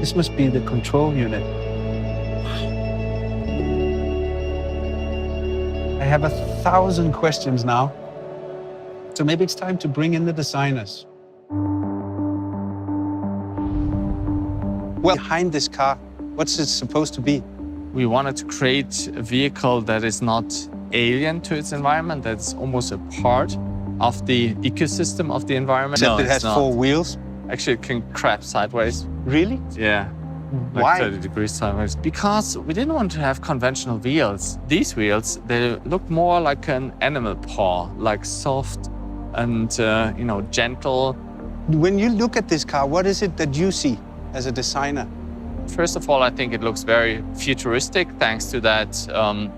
This must be the control unit. I have 1,000 questions now. So maybe it's time to bring in the designers. Well, behind this car, what's it supposed to be? We wanted to create a vehicle that is not alien to its environment, that's almost a part of the ecosystem of the environment. Except it has 4 wheels. Actually, it can crab sideways. Really? Yeah. Like Why? 30 degrees sideways. Because we didn't want to have conventional wheels. These wheels, they look more like an animal paw, like soft and, gentle. When you look at this car, what is it that you see as a designer? First of all, I think it looks very futuristic thanks to that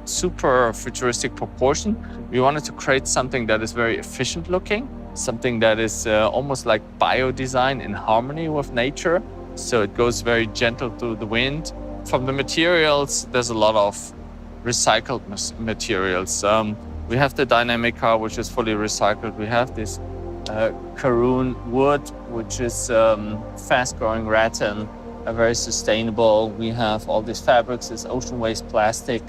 super futuristic proportion. We wanted to create something that is very efficient looking, something that is almost like bio-design in harmony with nature. So it goes very gentle through the wind. From the materials, there's a lot of recycled materials. We have the dynamic car, which is fully recycled. We have this Karoon wood, which is fast-growing rattan, very sustainable. We have all these fabrics, this ocean waste plastic.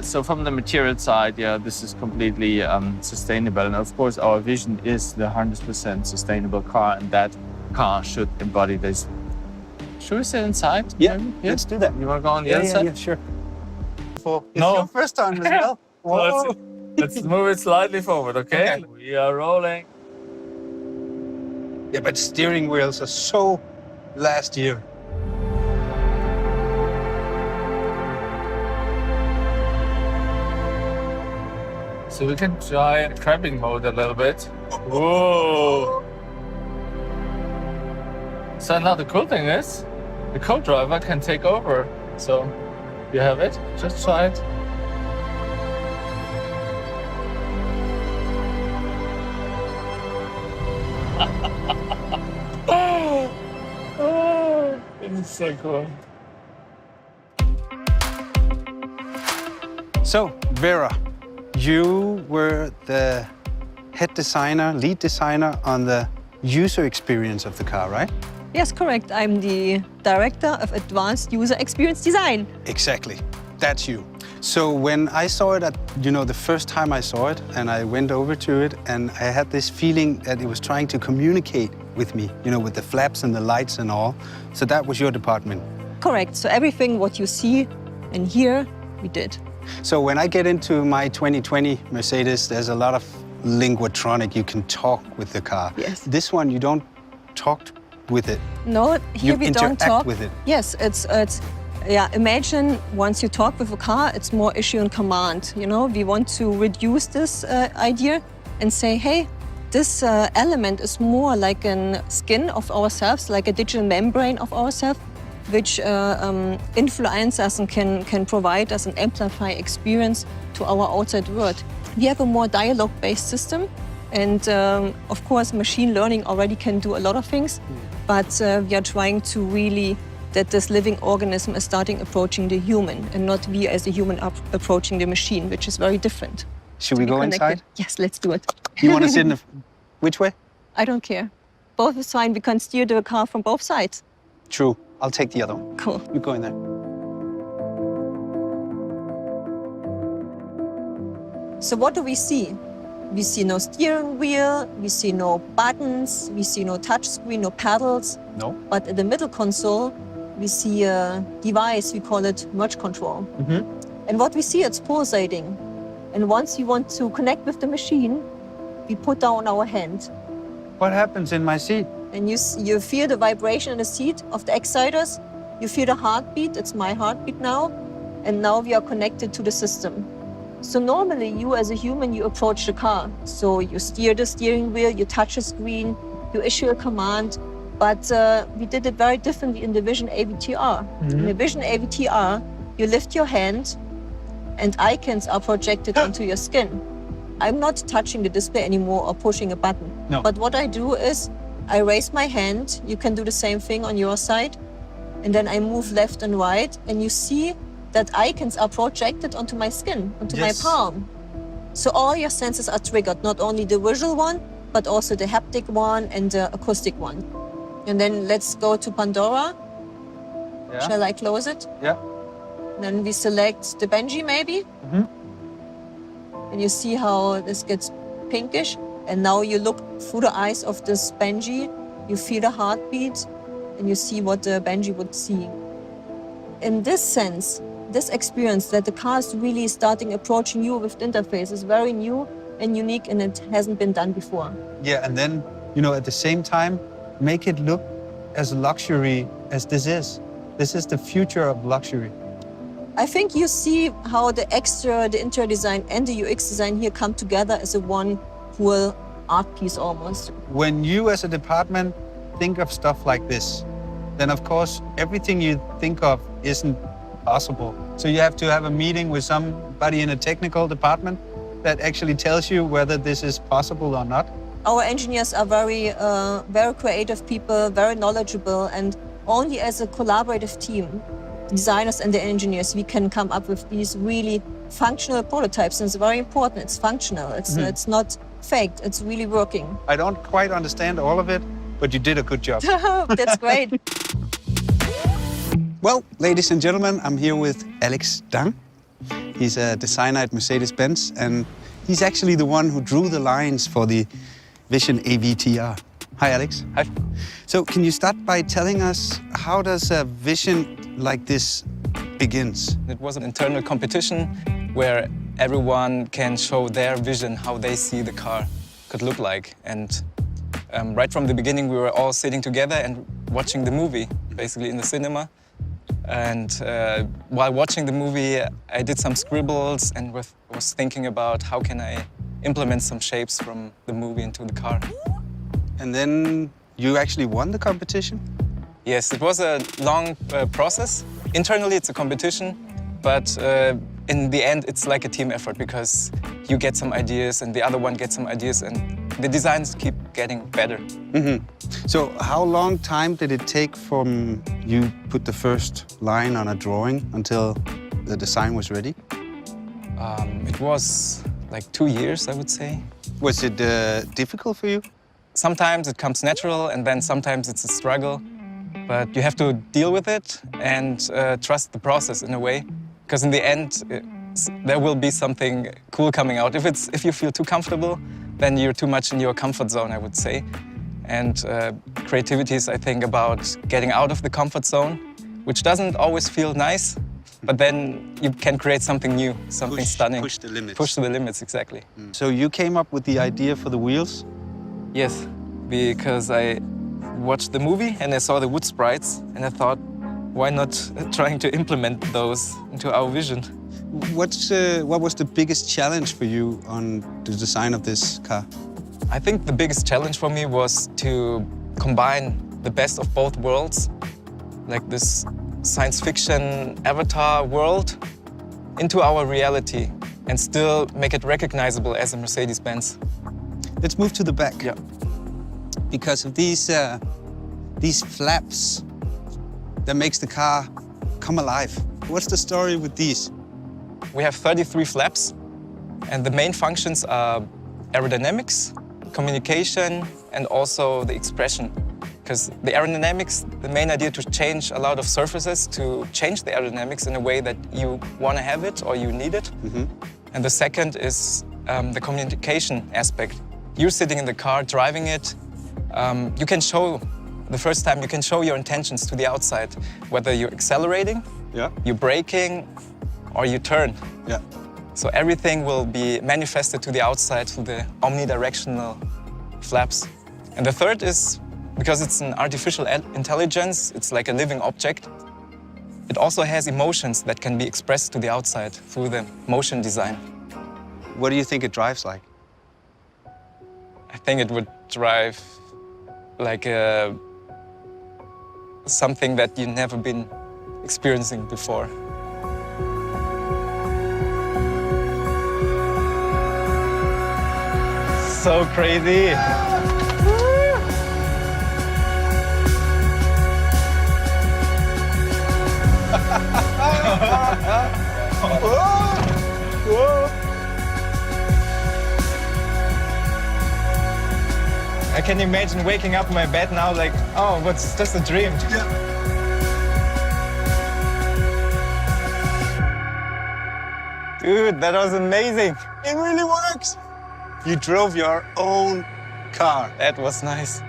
So from the material side, yeah, this is completely sustainable. And of course, our vision is the 100% sustainable car, and that car should embody this. Should we sit inside? Yeah, let's do that. You want to go on the other side? Yeah, sure. It's No. your first time as well. So let's move it slightly forward, okay? We are rolling. Yeah, but steering wheels are so last year. So we can try crabbing mode a little bit. Whoa! So now the cool thing is, the co-driver can take over. So you have it, just try it. Oh, this is so cool. So, Vera, you were the head designer, lead designer on the user experience of the car, right? Yes, correct. I'm the Director of Advanced User Experience Design. Exactly. That's you. So when I saw it the first time I saw it, and I went over to it, and I had this feeling that it was trying to communicate with me, with the flaps and the lights and all. So that was your department. Correct. So everything what you see and hear, we did. So when I get into my 2020 Mercedes, there's a lot of linguatronic. You can talk with the car. Yes. This one, you don't talk with it. No, here we don't talk. You interact with it. Yes, it's imagine once you talk with a car, it's more issue and command. We want to reduce this idea and say, hey, this element is more like a skin of ourselves, like a digital membrane of ourselves, which influence us and can provide us an amplified experience to our outside world. We have a more dialogue-based system, and of course, machine learning already can do a lot of things, but we are trying to really that this living organism is starting approaching the human and not we as a human approaching the machine, which is very different. Should we go inside? Yes, let's do it. You want to sit in the... Which way? I don't care. Both is fine. We can steer the car from both sides. True. I'll take the other one. Cool. You go in there. So what do we see? We see no steering wheel, we see no buttons, we see no touch screen, no pedals. No. But at the middle console, we see a device, we call it merge control. And what we see, it's pulsating. And once you want to connect with the machine, we put down our hand. What happens in my seat? And you feel the vibration in the seat of the exciters. You feel the heartbeat, it's my heartbeat now. And now we are connected to the system. So normally you as a human, you approach the car. So you steer the steering wheel, you touch a screen, you issue a command. But we did it very differently in the Vision AVTR. In the Vision AVTR, you lift your hand and icons are projected onto your skin. I'm not touching the display anymore or pushing a button. No. But what I do is I raise my hand. You can do the same thing on your side. And then I move left and right. And you see that icons are projected onto my skin, onto my palm. So all your senses are triggered, not only the visual one, but also the haptic one and the acoustic one. And then let's go to Pandora. Yeah. Shall I close it? Yeah. Then we select the Benji maybe. And you see how this gets pinkish. And now you look through the eyes of this Benji, you feel the heartbeat, and you see what the Benji would see. In this sense, this experience that the car is really starting approaching you with the interface is very new and unique, and it hasn't been done before. Yeah, and then, you know, at the same time, make it look as luxury as this is. This is the future of luxury. I think you see how the exterior, the interior design, and the UX design here come together as a one whole art piece almost. When you as a department think of stuff like this, then of course everything you think of isn't possible. So you have to have a meeting with somebody in a technical department that actually tells you whether this is possible or not. Our engineers are very creative people, very knowledgeable, and only as a collaborative team, designers and the engineers, we can come up with these really functional prototypes. And it's very important. It's functional. It's not faked. It's really working. I don't quite understand all of it, but you did a good job. That's great. Well, ladies and gentlemen, I'm here with Alex Dang. He's a designer at Mercedes-Benz, and he's actually the one who drew the lines for the Vision AVTER. Hi, Alex. Hi. So can you start by telling us how does a vision like this begins? It was an internal competition where everyone can show their vision, how they see the car could look like. And right from the beginning, we were all sitting together and watching the movie, basically in the cinema. And while watching the movie, I did some scribbles and was thinking about how can I implement some shapes from the movie into the car. And then you actually won the competition? Yes, it was a long process. Internally, it's a competition, but in the end, it's like a team effort because you get some ideas and the other one gets some ideas, and the designs keep getting better. So how long time did it take from you put the first line on a drawing until the design was ready? It was like 2 years, I would say. Was it difficult for you? Sometimes it comes natural, and then sometimes it's a struggle. But you have to deal with it and trust the process in a way, because in the end, there will be something cool coming out. If you feel too comfortable, then you're too much in your comfort zone, I would say. And creativity is, I think, about getting out of the comfort zone, which doesn't always feel nice, but then you can create something new, something stunning. Push the limits. Push to the limits, exactly. So you came up with the idea for the wheels? Yes, because I watched the movie and I saw the wood sprites and I thought, why not trying to implement those into our vision? What was the biggest challenge for you on the design of this car? I think the biggest challenge for me was to combine the best of both worlds, like this science fiction AVTER world, into our reality and still make it recognizable as a Mercedes-Benz. Let's move to the back. Yeah. Because of these flaps that makes the car come alive. What's the story with these? We have 33 flaps, and the main functions are aerodynamics, communication, and also the expression. Because the aerodynamics, the main idea to change a lot of surfaces, to change the aerodynamics in a way that you want to have it or you need it. And the second is the communication aspect. You're sitting in the car, driving it. You can show, the first time, you can show your intentions to the outside, whether you're accelerating, you're braking, or you turn. So everything will be manifested to the outside through the omnidirectional flaps. And the third is, because it's an artificial intelligence, it's like a living object, it also has emotions that can be expressed to the outside through the motion design. What do you think it drives like? I think it would drive like something that you've never been experiencing before. So crazy! I can imagine waking up in my bed now like, oh, what's just a dream. Dude, that was amazing. It really works. You drove your own car. That was nice.